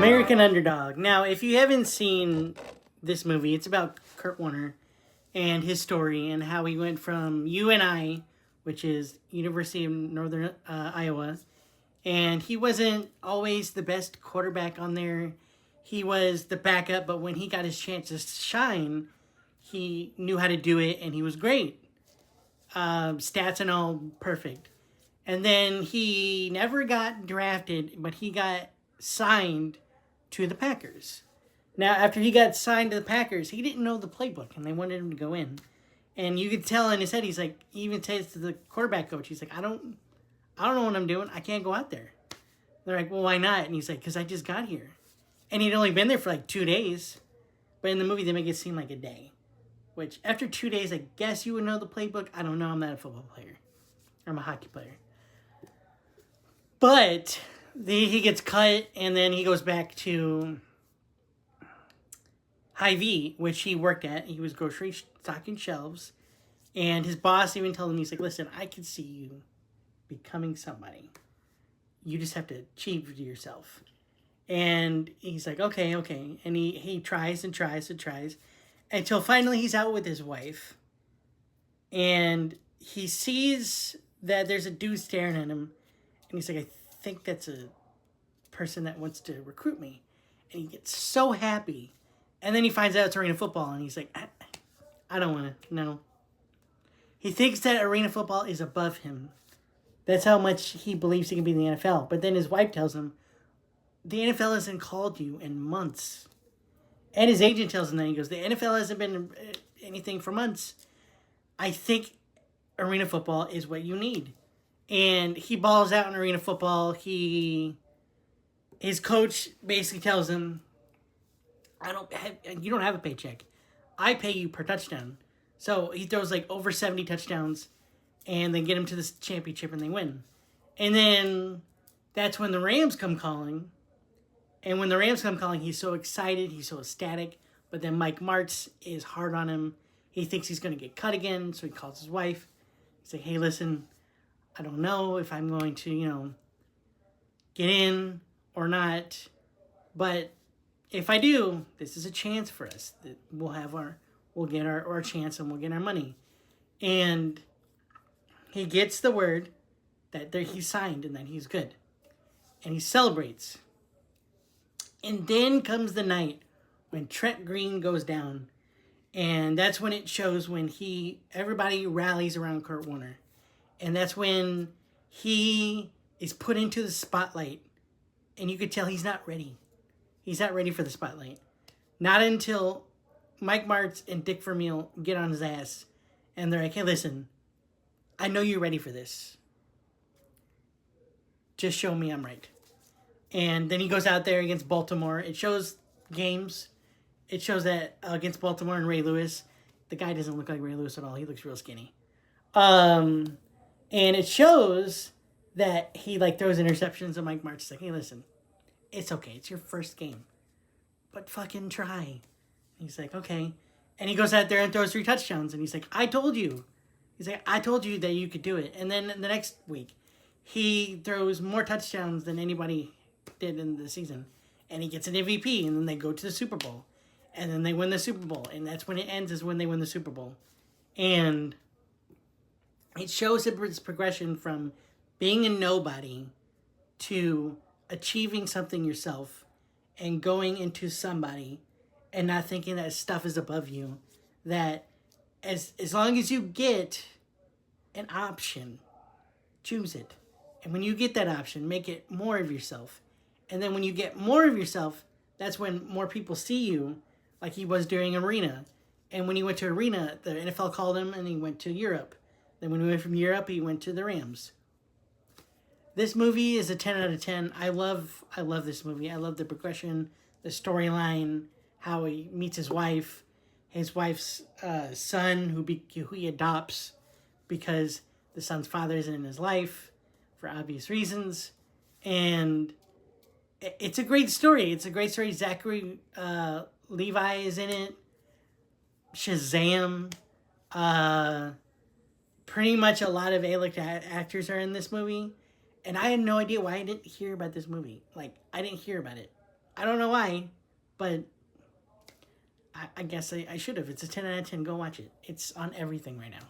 American Underdog. Now, if you haven't seen this movie, it's about Kurt Warner and his story and how he went from UNI, which is University of Northern Iowa, and he wasn't always the best quarterback on there. He was the backup, but when he got his chance to shine, he knew how to do it, and he was great. Stats and all, perfect. And then he never got drafted, but he got signed to the Packers. Now, after he got signed to the Packers, he didn't know the playbook, and they wanted him to go in. And you could tell in his head, he's like, he even says to the quarterback coach, he's like, I don't know what I'm doing. I can't go out there. They're like, well, why not? And he's like, because I just got here. And he'd only been there for like 2 days. But in the movie, they make it seem like a day. Which, after 2 days, I guess you would know the playbook. I don't know. I'm not a football player. I'm a hockey player. But he gets cut, and then he goes back to Hy-Vee, which he worked at. He was grocery stocking shelves. And his boss even told him, he's like, listen, I can see you becoming somebody. You just have to achieve it yourself. And he's like, okay. And he tries and tries and tries. Until finally he's out with his wife. And he sees that there's a dude staring at him. And he's like, I think that's a person that wants to recruit me. And he gets so happy. And then he finds out it's arena football. And he's like, I don't want to. No. He thinks that arena football is above him. That's how much he believes he can be in the NFL. But then his wife tells him, the NFL hasn't called you in months. And his agent tells him that. He goes, the NFL hasn't been anything for months. I think arena football is what you need. And he balls out in arena football. His coach basically tells him, you don't have a paycheck. I pay you per touchdown. So he throws like over 70 touchdowns and they get him to this championship and they win. And then that's when the Rams come calling. And when the Rams come calling, he's so excited. He's so ecstatic. But then Mike Martz is hard on him. He thinks he's going to get cut again. So he calls his wife. He's like, hey, listen, I don't know if I'm going to, get in or not. But if I do, this is a chance for us. We'll get our chance and we'll get our money. And he gets the word that he's signed and that he's good. And he celebrates. And then comes the night when Trent Green goes down. And that's when it shows when everybody rallies around Kurt Warner. And that's when he is put into the spotlight. And you could tell he's not ready. He's not ready for the spotlight. Not until Mike Martz and Dick Vermeil get on his ass. And they're like, hey, listen, I know you're ready for this. Just show me I'm right. And then he goes out there against Baltimore. It shows games. It shows that against Baltimore and Ray Lewis, the guy doesn't look like Ray Lewis at all. He looks real skinny. And it shows that he throws interceptions and Mike Martz is like, hey, listen, it's okay. It's your first game. But fucking try. He's like, okay. And he goes out there and throws 3 touchdowns. And he's like, I told you. He's like, I told you that you could do it. And then the next week, he throws more touchdowns than anybody did in the season. And he gets an MVP. And then they go to the Super Bowl. And then they win the Super Bowl. And that's when it ends, is when they win the Super Bowl. And it shows its progression from being a nobody to achieving something yourself and going into somebody and not thinking that stuff is above you. That as long as you get an option, choose it. And when you get that option, make it more of yourself. And then when you get more of yourself, that's when more people see you, like he was during Arena. And when he went to Arena, the NFL called him and he went to Europe. Then when he went from Europe, he went to the Rams. This movie is a 10 out of 10. I love this movie. I love the progression, the storyline, how he meets his wife's son, who he adopts because the son's father isn't in his life for obvious reasons. And it's a great story. It's a great story. Zachary Levi is in it. Shazam. Pretty much a lot of A-list actors are in this movie. And I had no idea why I didn't hear about this movie. I didn't hear about it. I don't know why, but I guess I should have. It's a 10 out of 10. Go watch it. It's on everything right now.